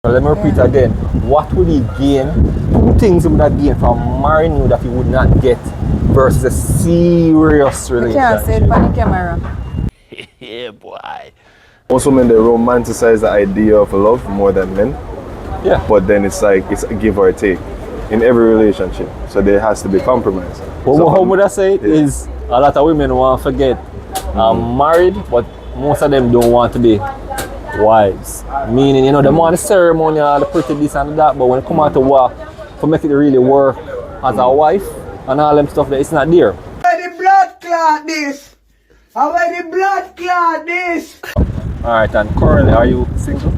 Let me repeat again. What would he gain? 2 things he would have gained from marrying you that he would not get versus a serious relationship. You can't say it on the camera. Yeah, boy. Most women, they romanticize the idea of love more than men. Yeah. But then it's like, it's a give or take in every relationship. So there has to be compromise. Well, so how would I say it is a lot of women want to forget married, but most of them don't want to be wives. Meaning, you know, they want the ceremonial, the pretty this and that, but when it come out to work, to make it really work as a wife and all them stuff, that it's not there. Why the blood clot this? How the blood clot this? Alright, and currently, are you single?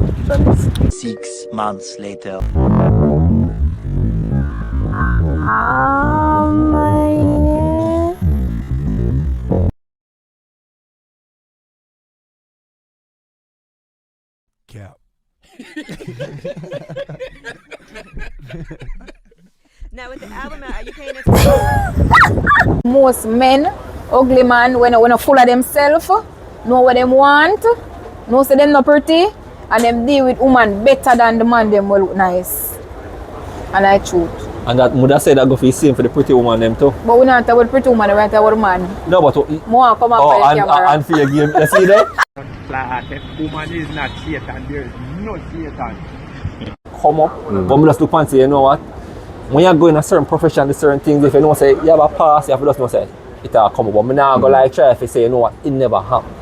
6 months later. Cap. Now with the album out, are you paying attention? Most men, ugly man, when full of themselves, know what them want, know say them not pretty, and them deal with woman better than the man them will look nice. And I truth. And that would I say that go for the same for the pretty woman them too? But we not talk about pretty woman, we talk about man. No, but More come up for the camera. and for your game, you see that? If woman is not Satan, there is no Satan. Come up, but me just look and say, you know what? When you go in a certain profession, certain things, if you know say you have a pass, you have to just know say it'll come up. But me now go like try if you say, you know what, it never happened.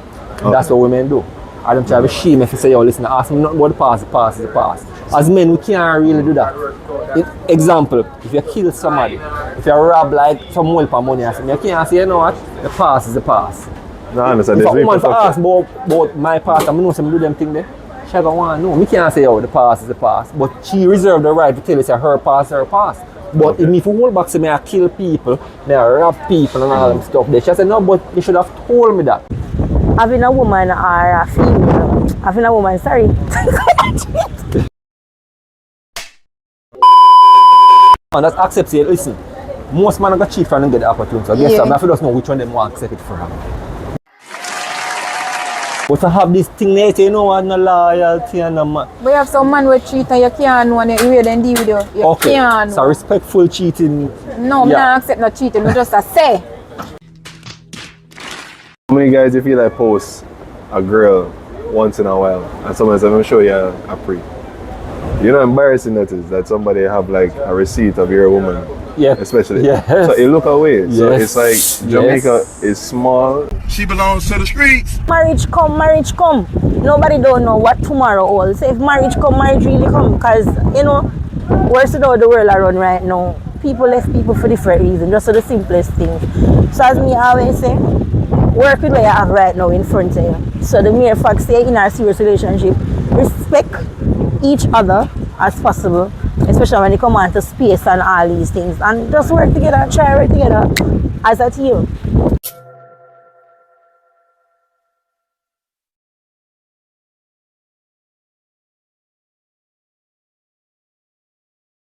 That's what women do. I don't try to shame if you say, yo, listen, ask me nothing about the past, the past. As men, we can't really do that. Example, if you kill somebody, if you rob like some help and money, you can't say, you know what, the past is the past. No, I understand. If a There's woman for ask about my past, I know some do them thing there. She go want to know. Me can't say, oh, the past is the past. But she reserved the right to tell you say her past is her past. But if me for hold back say me I kill people, me I rob people and all them stuff there. She said, no, but you should have told me that. Having a woman or a female, having a woman, sorry. And that accepts it. Listen, most men got cheat from them get the opportunity. So guess what? I have to just know which one them want to accept it from. But to have this thing there, you know what, no loyalty and no man. We have some man with cheat and you can't know the way they deal with you. You Okay, can't know. so respectful cheating. No, me not accept no cheating, me just a say. How many guys you feel like post a girl once in a while and someone says, I'm show you a pre? You know how embarrassing that is, that somebody have like a receipt of your woman. Yeah. Especially. Yes. So you look away. So Yes. it's like Jamaica is small. She belongs to the streets. Marriage come, marriage come. Nobody don't know what tomorrow holds. So if marriage come, marriage really come. Because, you know, where's how the world around right now? People left people for different reasons, just for the simplest things. So as me always say, work with what you have right now in front of you. So the mere fact say in our serious relationship, respect each other as possible, especially when you come on to space and all these things. And just work together, try work together as a team.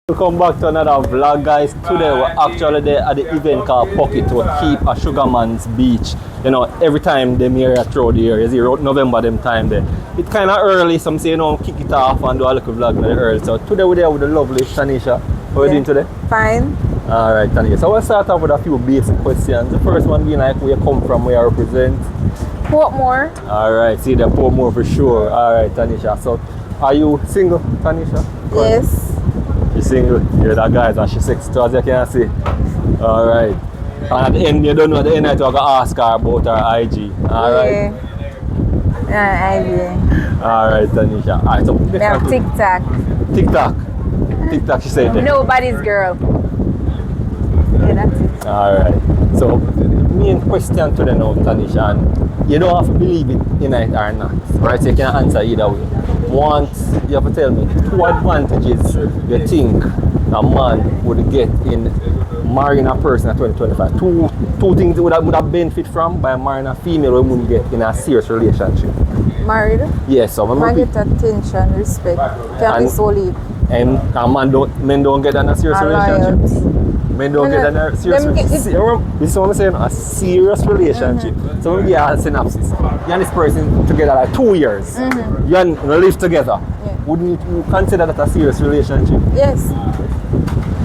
Welcome back to another vlog, guys. Today we're actually there at the event called Phuket to keep a Sugarman's Beach. You know, every time them here through the year, you see November them time there. It's kind of early, some say, you know, kick it off and do a little vlog in the early. So today we're there with the lovely Tanisha. How are you doing today? Fine. Alright, Tanisha. So we'll start off with a few basic questions. The first one being like, where you come from, where you represent. Portmore. Alright, see the Portmore for sure. Alright, Tanisha. So are you single, Tanisha? Yes. You're single, you're that guy, and she's 6'2", as you can see. Alright. And at the end, you don't know, at the end, I'm going to ask her about her IG. Alright. Yeah, IG. Alright, Tanisha. Alright, so We have TikTok. TikTok, she said that. Nobody's girl. Yeah, that's it. Alright. So, main question to the now, Tanisha, and you don't have to believe it in it or not. Right? So you can answer either way. You have to tell me 2 advantages you think a man would get in marrying a person at 2025. Two things would have benefit from by marrying a female we wouldn't get in a serious relationship. Married? Yes, so I get attention, respect. Can't be so lead. And men don't get that in a serious relationship. Men don't get that in a serious relationship. This is what I'm saying, a serious relationship. So we give a synopsis. You and this person together like 2 years. You and live together. Yeah. wouldn't you consider that a serious relationship? Yes.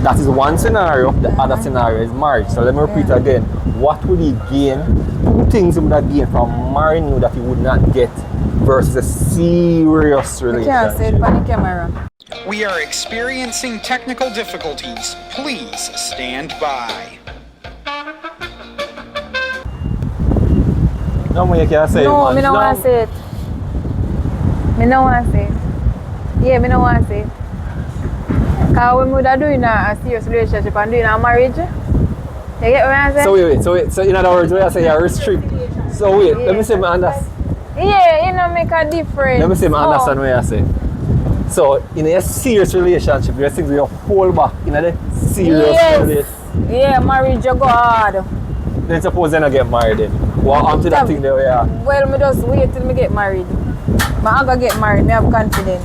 That is one scenario. The other scenario is marriage. So let me repeat again. What would he gain? 2 things he would have gained from marrying you that he would not get versus a serious You can't say it relationship. on the camera. We are experiencing technical difficulties. Please stand by. No more you can say No, man. me no want to say it. Me no want to say it. Yeah, me no want to say it. Because when we are doing a serious relationship and doing a marriage, you get what I'm saying? So wait. So in other words, when I say you're restrict. So wait, let me say my understand. Yeah, you know, make a difference. Let me say my understand what you say. So in a serious relationship, there are things you hold back in a serious relationship. Yeah, marriage you go hard. Then suppose then I get married then. What onto that thing there we are. Well, me just wait till me get married. I go get married, me have confidence.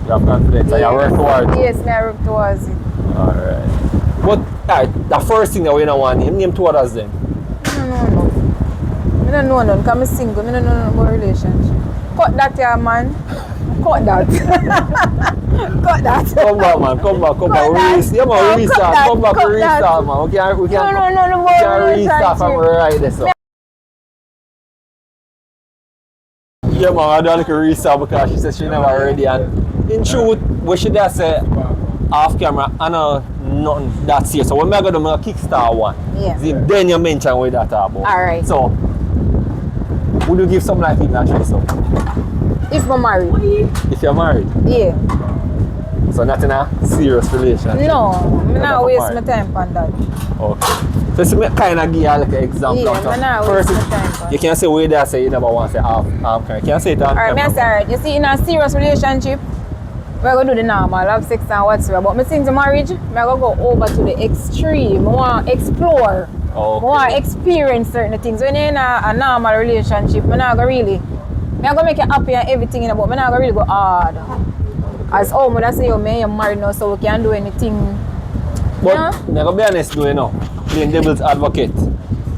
You have confidence and you work towards it. Yes, me I work towards it. Alright. But alright, the first thing that we don't want, name 2 others then. I don't know none, because I'm single. I don't know nothing about relationship. Cut that here, man. Cut that. Cut that. Come back man, come back. Yeah man, we restart. Come back, we restart man. We can restart and we right there so. Yeah man, I don't like a restart because she said she never ready and in truth, what she does say off camera, I know nothing that's here. So when I go to my kickstart one, Yeah. then you mention what that about. Alright. So would you give something like it naturally so? If I'm married. If you're married? Yeah. So not in a serious relationship? No, I'm not Never waste my married. time on that. Okay. So me kind of give you like an example. Yeah, So I'm not first, waste my time on you can't say way there say you never want to say half camera. You can't say it on Alright, me camera. say alright. You see, in a serious relationship, we're going to do the normal, have sex and whatsoever. But me since marriage, we're going to go over to the extreme. I want to explore. Okay. I want to experience certain things. When you're in a normal relationship, I'm not going to really, I'm going to make you happy and everything, but I'm not going to really go hard. As when I say, you're married now, so we can't do anything. But Yeah. I'm going to be honest though, you know, playing devil's advocate.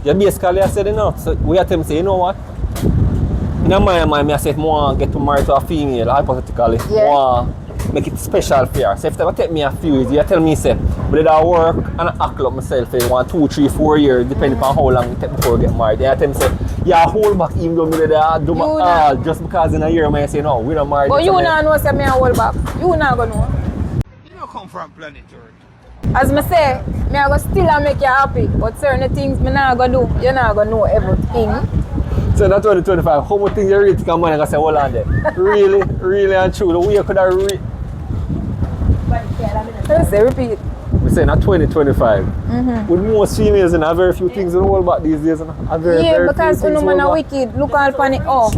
You basically said, you know, so we have to say, you know what? In my mind, I say, if I want to get married to a female, hypothetically, Yeah. I want to make it special for her. So if it take me a few years, you tell me, say, but it I work and I act up myself for 1, 2, 3, 4 years, depending on how long it takes before I get married. Then I tell me, say, yeah, hold back even though I do my all, just because in a year I say, no, we're not married. But you not know, say, me hold back. You not going to know. You don't come from planet Earth. As I say, me I go still make you happy, but certain things me not gonna do. You're not gonna know everything. So that's 2025. How much things you really think of money? I say, hold on there. really and true. The way you could have Let's say repeat. we say not 2025. With most females and a very few things in the world back these days. And a very, Yeah, very because few you things know man hold a back. wicked. Look all pan it. Oh,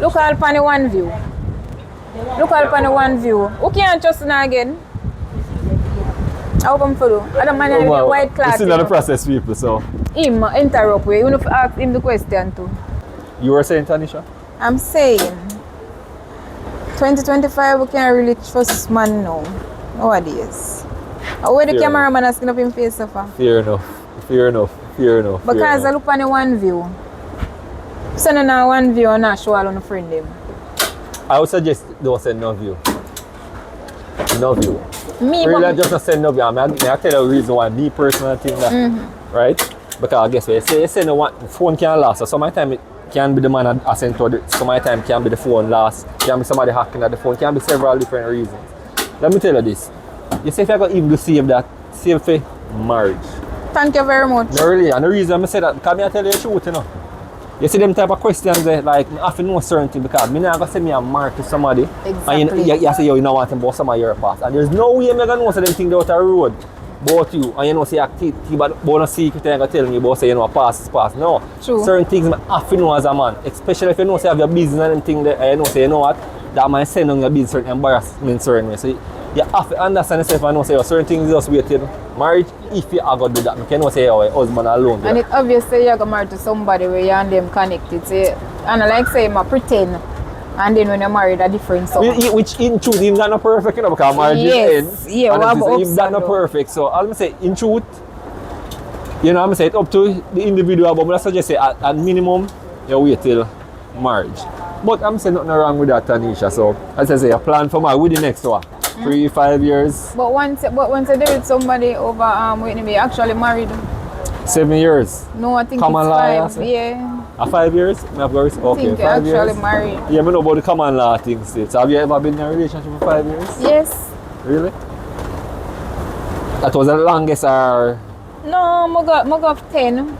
look all pan the one view. Look all pan the one view. Who can't trust now again? How come for you? I don't mind Oh, wow. white class. It's still the process, people. So Him interrupt you. You know to ask him the question too. you were saying, Tanisha? I'm saying 2025 we can't really trust man now. Nowadays. Where the Yeah. cameraman asking up him face so far? Fair enough. Because I look on the one view. So now one view and not show all on the friend them. I would suggest don't send no view. No view. Me Really, but just not send no view. I tell you the reason why me personally think that. Right? Because I guess you say no one phone can last. So sometimes it can be the man that sent to it. Sometimes can be the phone last. Can be somebody hacking at the phone. Can be several different reasons. Let me tell you this. You say if you got even to save that, save for marriage. thank you very much. No, really, and the reason I say that, because I tell you the truth, you know. You see them type of questions there, like, I have to know certain things because I'm not going to say I'm married to somebody. Exactly. And you say, yo, you know what, about some of your past. And there's no way I'm going to know so them things out a road about you. And you know, say, about no secret, you're going to tell me about, say, you know, past is past. No. True. Certain things I have to know as a man. Especially if you know, say, you have your business and them things there, and you know, say, you know what, that might send on your business certain embarrassment certain way. So you have to understand yourself and know, say, certain things just waiting. Marriage, if you are going to do that, you can say, oh, husband alone. And it's obvious that you're married to somebody where you and them connected. So, and I like say, I pretend. And then when you're married, a different song. Which in truth, he's not perfect, you know, because marriage Yes. ends. Yeah, and what it's- about he's not ups and perfect. So I'm say in truth, you know, I'm say it's up to the individual, but I suggest say at minimum, you wait till marriage. But I'm saying nothing wrong with that, Tanisha. So, as I say, a plan for my with the next one. 3-5 years. But once you do with somebody over wait, you actually married. 7 years. No, I think Common it's law, 5. you say? Yeah. 5 years? Okay, I think 5 you're years. actually married. Yeah, I know about the common law things. So have you ever been in a relationship for 5 years? Yes. Really? That was the longest or No, I got 10.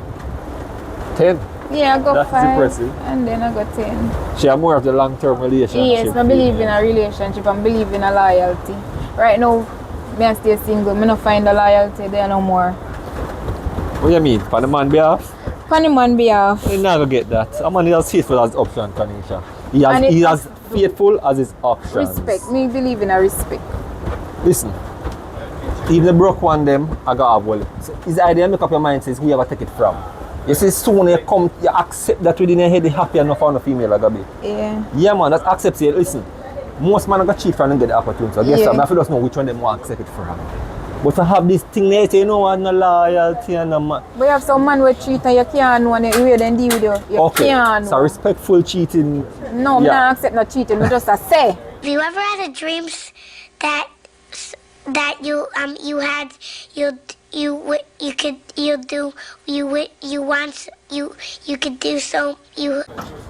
10? Yeah, I got That's 5. impressive. And then I got 10. She have more of the long-term relationship. Yes, I believe in a relationship and believe in a loyalty. Right now, me I stay single. Me not find a loyalty there no more. What do you mean? For the man behalf? On the man behalf. You're not gonna get that. A man is as faithful as option, Tanisha. He And it- is as faithful as his options. Respect. Me believe in a respect. Listen, even the broke one them, I got have well. So his idea make up your mind says who you ever take it from. You see soon you come, you accept that within your head you happy enough for a female like a bit. Yeah. Yeah man, that's accept it. Listen, most men got cheat from and get the opportunity. So guess Yeah. what? I feel just know which one them want accept it from. But to have this thing there, you know what, no loyalty and no man. But you have some man who cheat and you can't know the way they deal with you. You Okay, can't so know. respectful cheating. No, me yeah. not accept no cheating. Me just a say. Have you ever had a dreams that you had you could do so you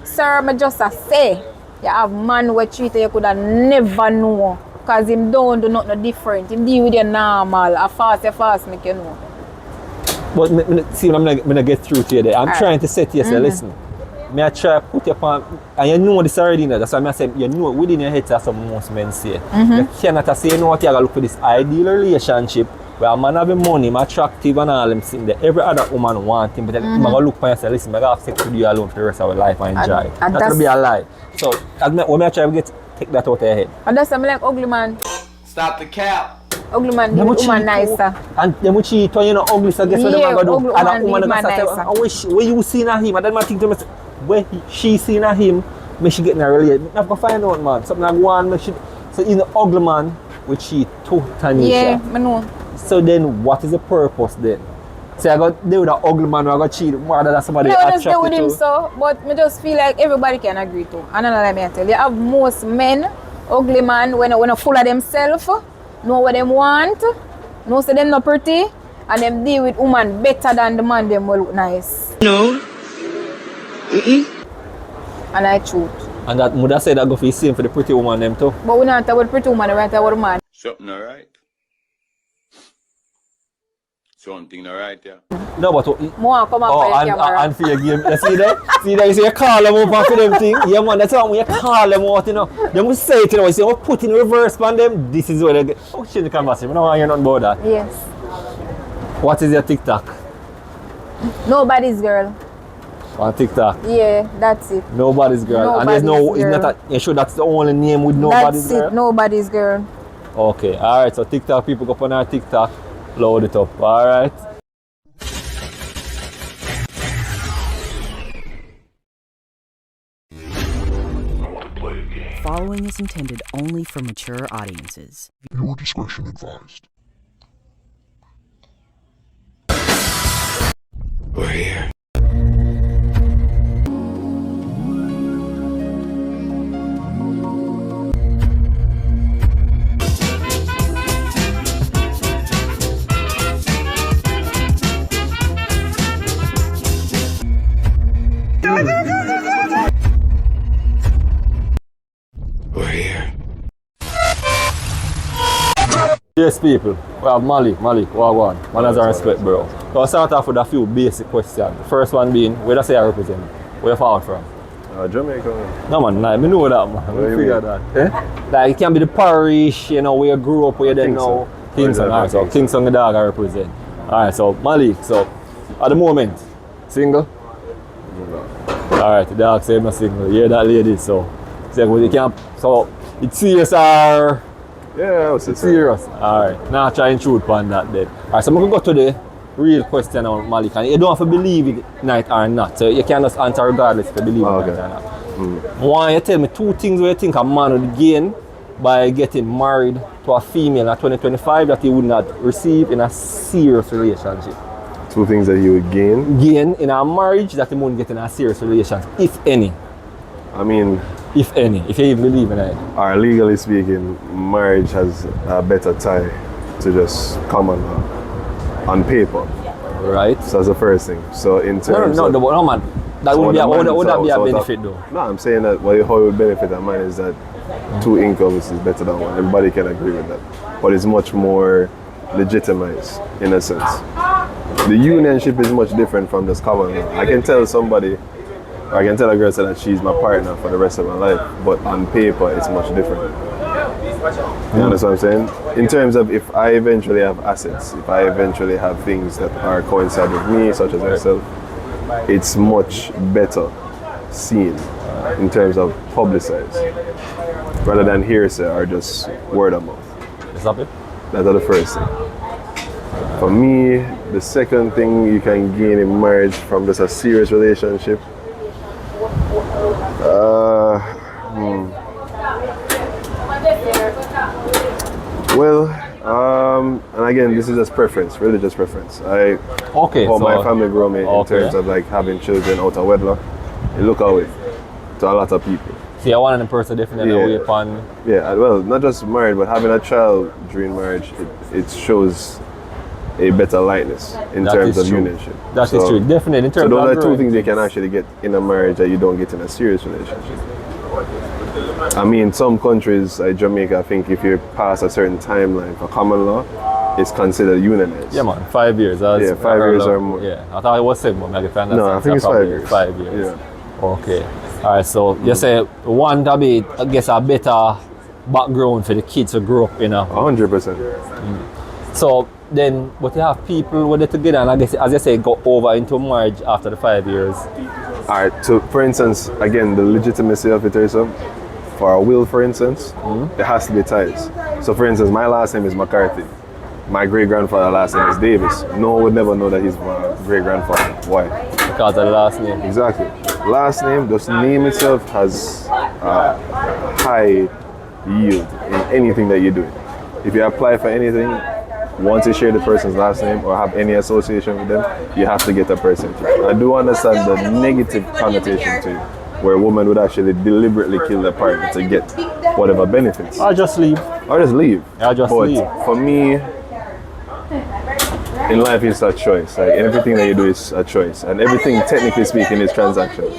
Sir, me just a say. You have man who cheat and you could have never know. Because him don't do nothing different. Him deal with you normal. A fast make you know. But see, I'm gonna get through to you there. I'm Alright. trying to say to you, say, listen, me I try to put you upon, and you know this already now. That's why I say, you know within your head that's what most men say. You cannot say, you know what, you gotta look for this ideal relationship where a man have money, I'm attractive and all them things there. Every other woman want him, but then I'm gonna look for you and say, listen, I gotta have sex with you alone for the rest of our life and enjoy. And That's gonna be a lie. So, when I try to take that out of your head. And that's something like ugly man. Stop the cap. Ugly man Them give cheat woman too. nicer. And them cheat when you know ugly, so guess what them Yeah, gonna do? ugly And a woman woman leave gonna man say, nicer. where you seen at him? And then I think to myself, where she seen at him, make she get in a relationship. I'm gonna find out, man. Something like one, make she. So in the ugly man, we cheat too, Tanisha. Yeah, I know. So then, what is the purpose then? Say I got deal with an ugly man who I got cheat more than somebody I just attracted deal with him to. so, but me just feel like everybody can agree to. And let me tell you, have most men, ugly man, when I full of themselves, know what they want, know say them not pretty, and them deal with woman better than the man them will look nice. No. And I truth. And that mother said that go for the same for the pretty woman them too. But we not talk about pretty woman, we talk about man. Something alright. Something alright, yeah. No, but More come up oh, for the camera. and for your game. You see that? See that? You say you call them up for them thing. Yeah, man, that's how when you call them out, you know. They will say it, you know. You say, oh, put in reverse on them. This is where they get. Oh, shit, the conversation. I don't want to hear nothing about that. Yes. What is your TikTok? Nobody's girl. On TikTok. Yeah, that's it. Nobody's girl. And there's no, Nobody's it's not a, you sure that's the only name with nobody's That's girl? it, nobody's girl. Okay, alright. So TikTok, people go on our TikTok, load it up. Alright. Following is intended only for mature audiences. Your discretion advised. We're here. We're here. Yes, people. We have Malik, Wagwan. Man has a respect, bro. So I'll start off with a few basic questions. The first one being, where does I represent? Where you fall from? Jamaica. No man, nah, I know that man. What do you figure mean? that. Eh? Like it can be the parish, you know, where you grew up, where you then know. Kingston, alright, so Kingston the dog I represent. Alright, so Malik, so at the moment, single? Alright, the dog said I'm single. Yeah, that lady, so you can't, so it's serious or Yeah, it's serious? Alright, now try and shoot on that then. Alright, so I'm gonna go to the real question on Malik, and you don't have to believe it night or not, so you can just answer regardless if you believe it night or not. Why you tell me two things where you think a man would gain by getting married to a female in 2025 that he would not receive in a serious relationship? Two things that you would gain? Gain in a marriage that he wouldn't get in a serious relationship, if any. I mean, if any, if you even believe in it? Or legally speaking, marriage has a better tie to just common law on paper. Right. So that's the first thing. So in terms no, man. That so would be the would that be a so benefit though? No, I'm saying that how it would benefit a man is that 2 incomes is better than one. Everybody can agree with that. But it's much more legitimized in a sense. The unionship is much different from just common law. I can tell somebody, or I can tell a girl that she's my partner for the rest of my life, but on paper it's much different. You understand what I'm saying? In terms of if I eventually have assets, if I eventually have things that are coincide with me, such as myself, it's much better seen in terms of publicized rather than hearsay or just word of mouth. Is that it? That's the first thing. For me, the second thing you can gain in marriage from just a serious relationship, well, and again, this is just preference, religious preference. I hope my family grow me in terms of like having children out of wedlock. It look away to a lot of people. See, I want a person definitely away upon. Yeah, well, not just married, but having a child during marriage, it shows a better lightness in terms of unionship. That is true, definitely. In terms so those of are two things you can actually get in a marriage that you don't get in a serious relationship. I mean, some countries, like Jamaica, I think if you pass a certain timeline for common law, it's considered unionized. Yeah, man, 5 years. Yeah, 5 years or more. Yeah, I thought it was 7, but maybe no, I think it's 5 years. 5 years. Yeah. Okay. All right, so you say one to be, I guess, a better background for the kids to grow up in. 100%. So then, but you have people with it together, and I guess, as you say, go over into marriage after the 5 years. All right, so for instance, again, the legitimacy of it is for a will, for instance, there has to be ties. So for instance, my last name is McCarthy. My great-grandfather's last name is Davis. No one would never know that he's my great-grandfather. Why? Because of the last name. Exactly. Last name, just name itself has high yield in anything that you're doing. If you apply for anything, once you share the person's last name or have any association with them, you have to get a percentage. I do understand the negative connotation to it, where a woman would actually deliberately kill their partner to get whatever benefits. Or just leave. Or just leave. Yeah, just but leave. For me, in life it's a choice. Like everything that you do is a choice. And everything, technically speaking, is transactional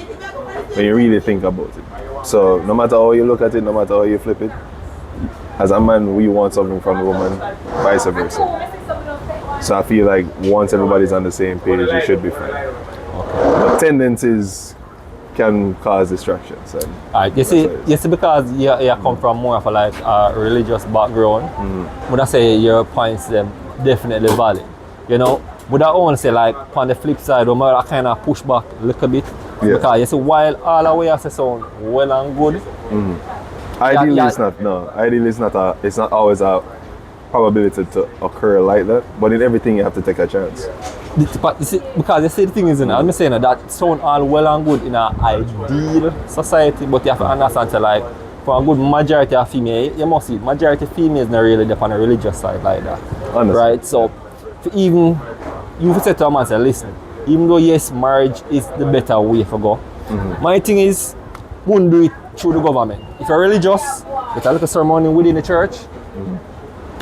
when you really think about it. So no matter how you look at it, no matter how you flip it, as a man, we want something from a woman, vice versa. So I feel like once everybody's on the same page, it should be fine. Okay. But tendencies can cause distractions. Alright, you see, because you come from more of a religious background, would I say your points them definitely valid. You know, would I only say like on the flip side, we might kind of push back a little bit. Yeah. Because you see, while all the way has to sound well and good, ideally it's not always a probability to occur like that, but in everything you have to take a chance. But you see, because you see the thing is, I'm saying that sound all well and good in an ideal society, but you have to understand to like, for a good majority of female, you must see majority of females not really on a religious side like that. Honestly. Right? So even you say to a man, say, listen, even though yes, marriage is the better way to go, my thing is, wouldn't do it through the government. If you're religious, get a little ceremony within the church,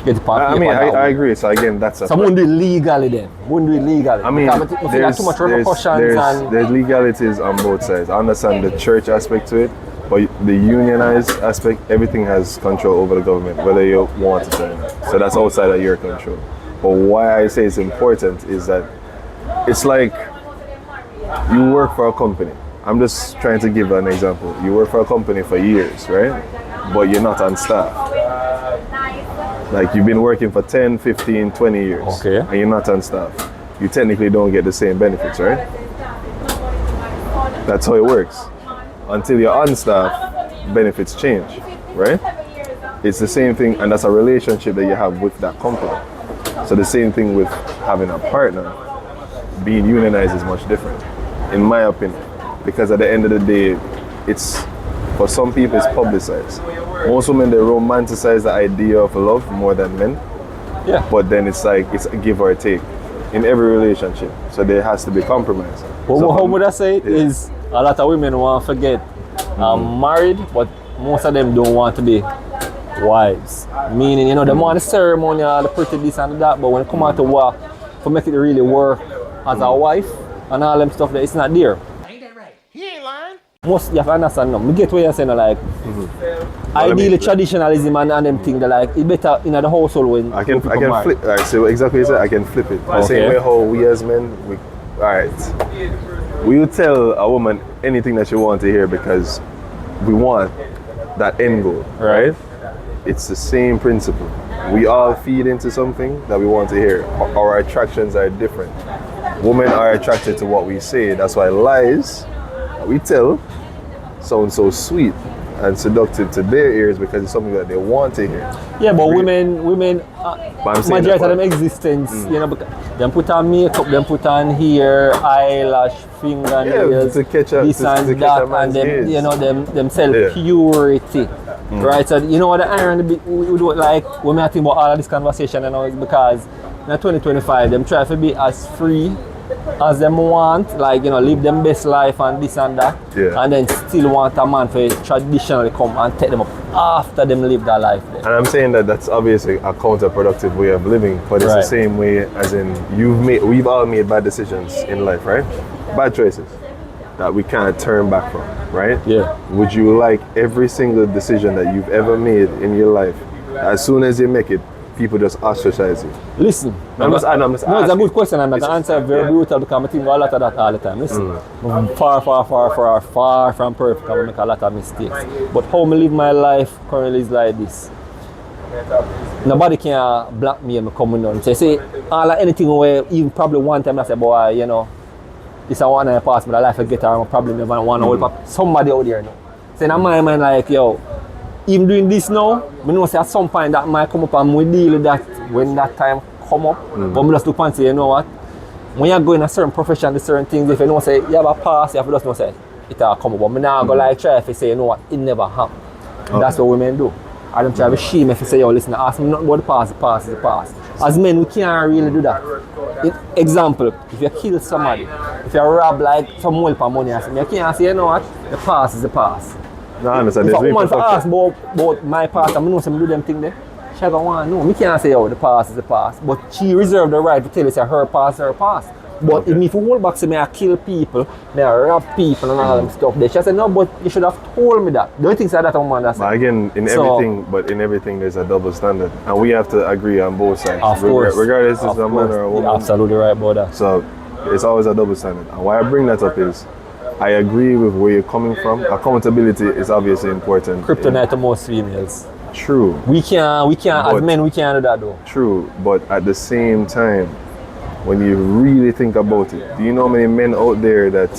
get the part. I agree. So again, that's a wouldn't do it legally then. Wouldn't do it legally. I mean, there's too much repercussions there's legalities on both sides. I understand the church aspect to it, but the unionized aspect, everything has control over the government, whether you want it or not. So that's outside of your control. But why I say it's important is that it's like you work for a company. I'm just trying to give an example. You work for a company for years, right? But you're not on staff. Like you've been working for 10, 15, 20 years. Okay. And you're not on staff. You technically don't get the same benefits, right? That's how it works. Until you're on staff, benefits change, right? It's the same thing, and that's a relationship that you have with that company. So the same thing with having a partner. Being unionized is much different, in my opinion. Because at the end of the day, it's, for some people, it's publicized. Most women, they romanticize the idea of love more than men. Yeah. But then it's like, it's a give or take in every relationship. So there has to be compromise. But so how would I say it is, a lot of women want to forget married, but most of them don't want to be wives. Meaning, you know, they want the ceremonial, the pretty this and that, but when it come out to work, to make it really work as a wife and all them stuff, that it's not there. Ain't that right? He ain't lying. Most, you have to understand now. Me get what you're saying, like, ideally traditionalism and them things, like, it better in the household when I can marry. flip. Alright, so exactly what you said, I can flip it. The same way how we as men, we will tell a woman anything that she wants to hear because we want that end goal, right? It's the same principle. We all feed into something that we want to hear. Our attractions are different. Women are attracted to what we say. That's why lies that we tell sound so sweet and seductive to their ears because it's something that they want to hear. Yeah, but women, majority of them existence, you know, them put on makeup, them put on hair, eyelash, fingernails, to catch up, this and that, and them, you know, them sell purity, right? So you know what the irony we do, like when I think about all of this conversation, you know, is because in 2025 them try to be as free as them want, like, you know, live them best life and this and that, and then still want a man to traditionally come and take them up after them live that life there. And I'm saying that that's obviously a counterproductive way of living, but it's the same way as in we've all made bad decisions in life, right? Bad choices that we can't turn back from, right? Yeah. Would you like every single decision that you've ever made in your life, as soon as you make it, people just ostracize you? Listen, I'm just it's a good question. I'm not going to answer very brutal because I think a lot of that all the time. Listen, I'm far from perfect. I make a lot of mistakes. But how I live my life currently is like this. Nobody can block me and me coming on. So say anything where even probably one time I say, boy, you know, this I want to pass me the life I get or I probably never want to hold somebody out there now. So in my mind like, yo, even doing this now, I know say at some point that might come up and we deal with that when that time come up. But I just look and say, you know what? When you go in a certain profession, there's certain things, if you know say you have a past, you have to just know say it'll come up. But I now go like try if you say, you know what, it never happened. That's what women do. I don't try to shame if you say, yo, listen, ask me nothing about the past is the past. As men, we can't really do that. Example, if you kill somebody, if you rob like some help of money, you can't say, you know what, the past is the past. No, I understand. If a woman for ask about my past, I know some do them thing there, she don't want to know. Me can't say, oh, the past is the past. But she reserved the right to tell you say her past is her past. But if you hold back, say, I kill people, I rob people and all them stuff there. She said, no, but you should have told me that. Don't you think that woman that's but again, in everything there's a double standard. And we have to agree on both sides. Of course. Regardless if it's a man or a woman. You're absolutely right about that. So it's always a double standard. And why I bring that up is I agree with where you're coming from. Accountability is obviously important. Kryptonite to most females. True. We can't as men we can't do that though. True, but at the same time, when you really think about it, do you know how many men out there that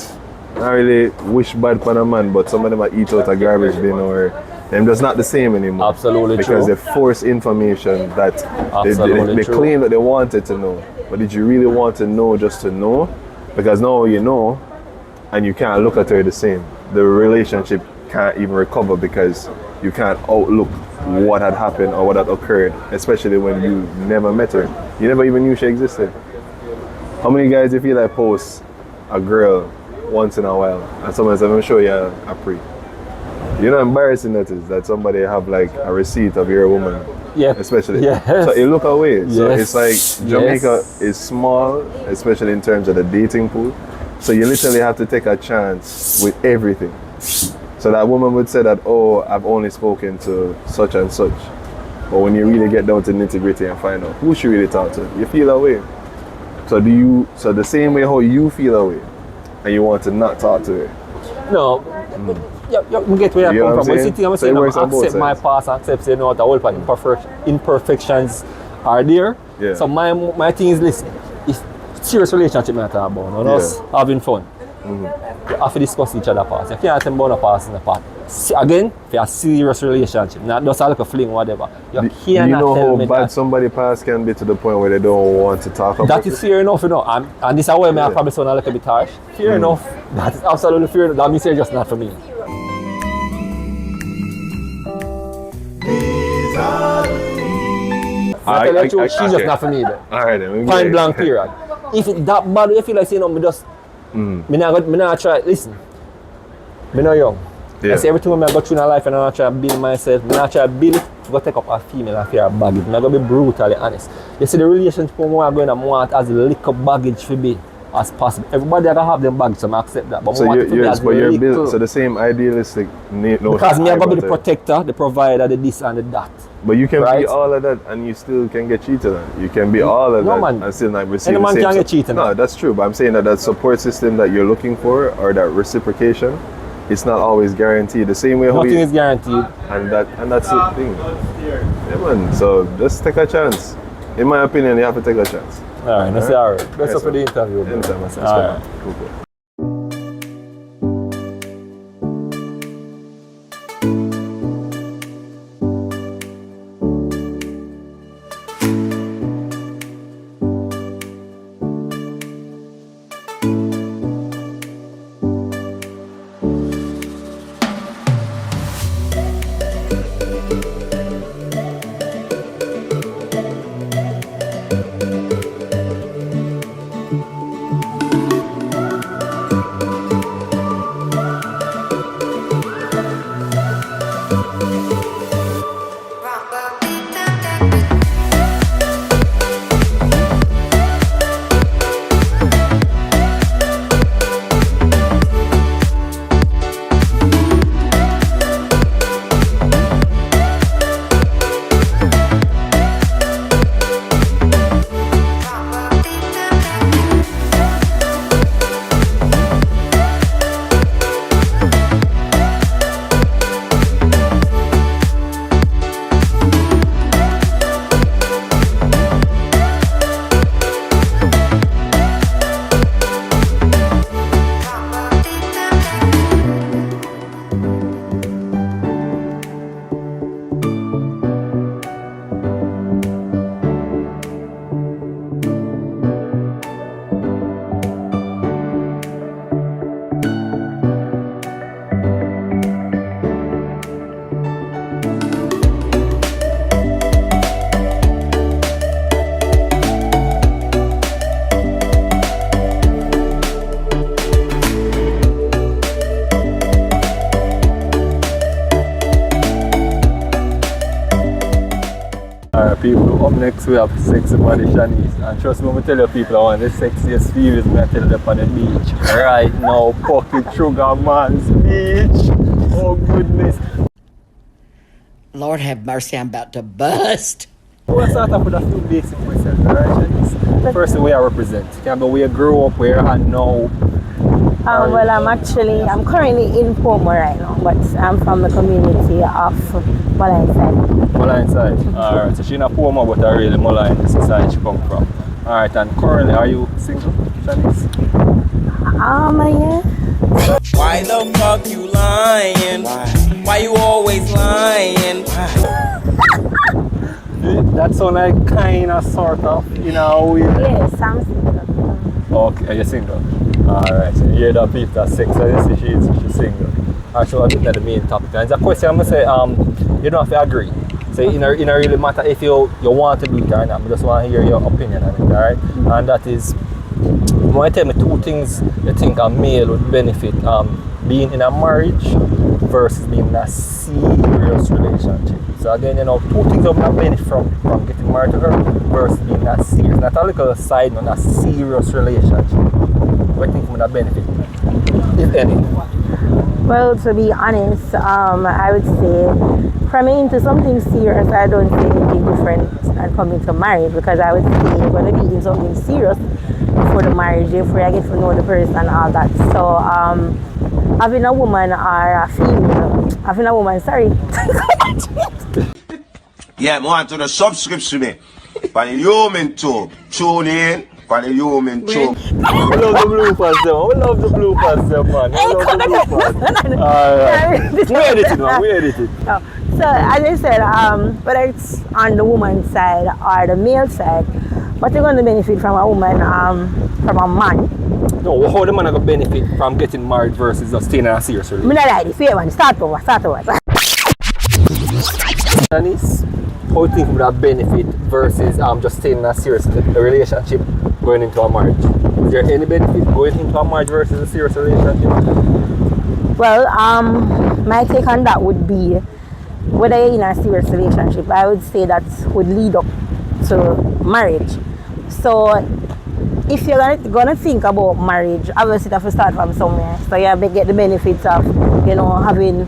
not really wish bad for a man, but some of them are eat out a garbage bin or them just not the same anymore? Absolutely because true. they force information that they claim that they wanted to know. But did you really want to know just to know? Because now you know, and you can't look at her the same. The relationship can't even recover because you can't outlook what had happened or what had occurred, especially when you never met her. You never even knew she existed. How many guys do you feel like post a girl once in a while and someone says, I'm going to show you a pre? You know how embarrassing that is, that somebody have like a receipt of your woman, especially. Yes. So you look away. Yes. So it's like Jamaica is small, especially in terms of the dating pool. So you literally have to take a chance with everything. So that woman would say that, oh, I've only spoken to such and such. But when you really get down to nitty-gritty and find out who she really talk to, you feel away. So the same way how you feel away and you want to not talk to her. No, you get where you come from. But I'm saying accept my past, accept say no, the whole imperfections are there. Yeah. So my thing is listen, it's serious relationship I talk about, not us having fun. You have to discuss each other past. You can't tell about the past in the past. Again, if you have a serious relationship, not just like a fling or whatever. You know how bad somebody past can be to the point where they don't want to talk about that. That is fair enough, you know. And this is why I probably sound a little bit harsh. Fair enough. That is absolutely fair enough. That means it's just not for me. She's just not for me. Alright then. Point blank period. If it's that bad, you feel like saying, no, me just me not try. Listen, me not young. I say everything when I go through in life and I try to build myself, I try to build it, I go take up a female and fear baggage. I go be brutally honest. You see the relationship when I go in and want as little baggage to be as possible. Everybody can have them baggage, so I accept that. But so you're built, so the same idealistic notion. Because me I go be the protector, the provider, the this and the that. But you can be all of that and you still can get cheated on. You can be all of that man. and still not receive Any the man same can get cheated No, on. that's true. But I'm saying that support system that you're looking for or that reciprocation, it's not always guaranteed. The same way nothing is guaranteed. And that's the thing. Yeah, man. So just take a chance. In my opinion, you have to take a chance. Alright, that's alright. That's up for the interview. Anytime. Cool. People, up next we have sexy body Shanice, and trust me when I tell you people I want the sexiest females when I tell them on the beach right now, Pocket Sugar Man's beach. Oh goodness. Lord have mercy, I'm about to bust. We'll start off with a few basic questions, alright Shanice? First, the way I represent. Can be where you grew up, where I know. Well, I'm currently in Pomo right now, but I'm from the community of Mulline side. Mulline side? Alright, so she's not Pomo, but I really Mulline is the side she come from. Alright, and currently, are you single, Shanice? Yeah. Why the fuck you lying? Why you always lying? That sound like kinda, sort of, you know, weird. Yes, I'm single. Okay, you're single? Alright, so you hear that people that sex, so you see she's single. Actually, I think that's the main topic. And it's a question I'm going to say, you don't have to agree. So it don't really matter if you want to do it or not. I just want to hear your opinion on it, alright? And that is, you want to tell me two things you think a male would benefit being in a marriage versus being in a serious relationship. So again, you know, two things I'm not benefit from getting married to her versus being in a serious, not a little side, not a serious relationship. What do you think would that benefit, if any? Well, to be honest, I would say coming into something serious, I don't see anything different than coming to marriage, because I would say you're going to be in something serious before the marriage, therefore I get to know the person and all that. So having a woman or a female, having a woman, sorry. Yeah, I want to the subscription me. But you mean to tune in. For the human too. We love the bloopers, them. We love the bloopers, them, man. We love the bloopers. Alright. We edit it, man. We edit it. So, as I said, whether it's on the woman's side or the male side, what you're going to benefit from a woman, from a man? No, how the man are going to benefit from getting married versus just staying in a serious relationship? I don't like this. Wait, man. Start over. Janice, how do you think would that benefit versus just staying in a serious relationship going into a marriage? Is there any benefit going into a marriage versus a serious relationship? Well, my take on that would be, whether you're in a serious relationship, I would say that would lead up to marriage. So if you're gonna think about marriage, obviously you have to start from somewhere. So you have to get the benefits of, having,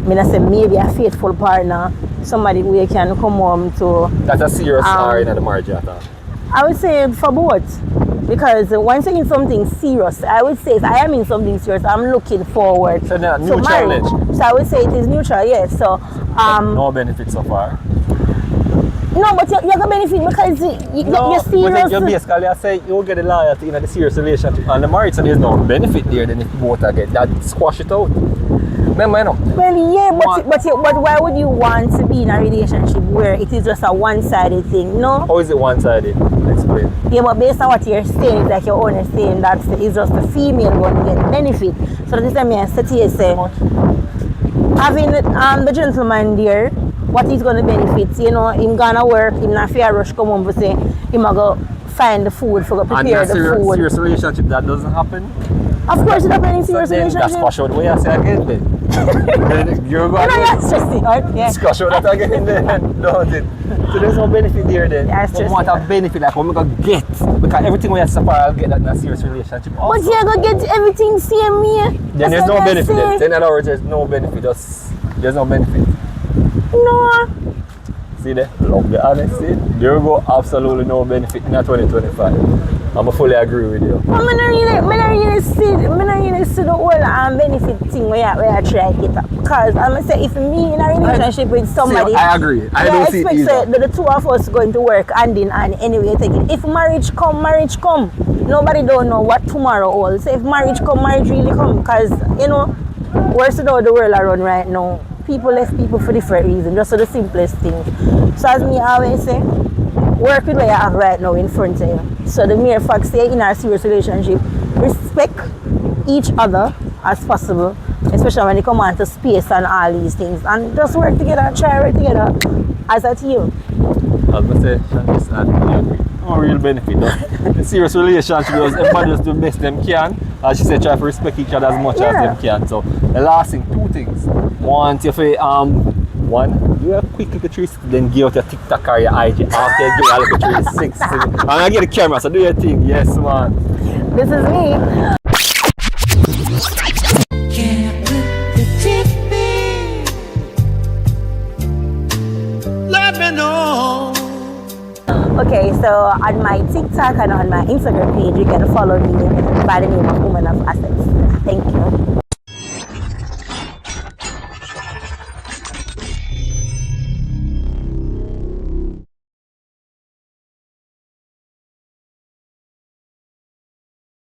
maybe a faithful partner, somebody who you can come home to. That's a serious R in the marriage, I thought. I would say for both. Because once you're in something serious, I would say if I am in something serious, I'm looking forward to marriage. So I would say it is neutral, yes. So no benefits so far. No, but you're gonna benefit because you're serious. But basically I say you'll get a loyalty in a serious relationship and the marriage, so there's no benefit there. Then if both are get that, squash it out. Remember, Well, yeah, but why would you want to be in a relationship where it is just a one-sided thing? No. How is it one-sided? Explain. Yeah, but based on what you're saying, it's like you're only saying that it's just the female going to get benefit. So this time I said to you, say, having the gentleman there, what he's going to benefit, him gonna work, him not fear rush come home to say, him go find the food for prepare the food. And serious relationship, that doesn't happen? Of course, it happens in serious relationship. That's squash out the way I say again then. You're going to squash out that again then, don't it? So there's no benefit there then. Yeah, but what a benefit, like what we going to get, because everything we have so far, I'll get that in a serious relationship also. But you're going to get everything same me. Then there's no benefit then. In other words, there's no benefit, there's no benefit. No. See there? Love the honesty. There you go, absolutely no benefit in 2025. I fully agree with you. But I don't really see the whole benefit thing where I try to get up. Because I'm going to say, if me in a relationship with somebody, see, I agree. I don't see it either. The two of us going to work hand in hand anyway. If marriage come. Nobody don't know what tomorrow holds. So if marriage come, marriage really come. Because, where's the world around right now? People left people for different reasons, just for the simplest thing. So as me always say, work with what you have right now in front of you. So the mere fact stay in a serious relationship, respect each other as possible, especially when it comes on to space and all these things. And just work together, try work together as a team. I was going to say, Shantis, I agree. No real benefit though. In serious relationship, everybody just do the best them can. As she said, try to respect each other as much as them can. So the last thing, two things. One, you do a quick little 360, then give out your TikTok or your IG. After you give a little 360. And I get the camera, so do your thing. Yes, man. This is me. Let me know. Okay, so on my TikTok and on my Instagram page, you can follow me by the name of Woman of Assets. Thank you.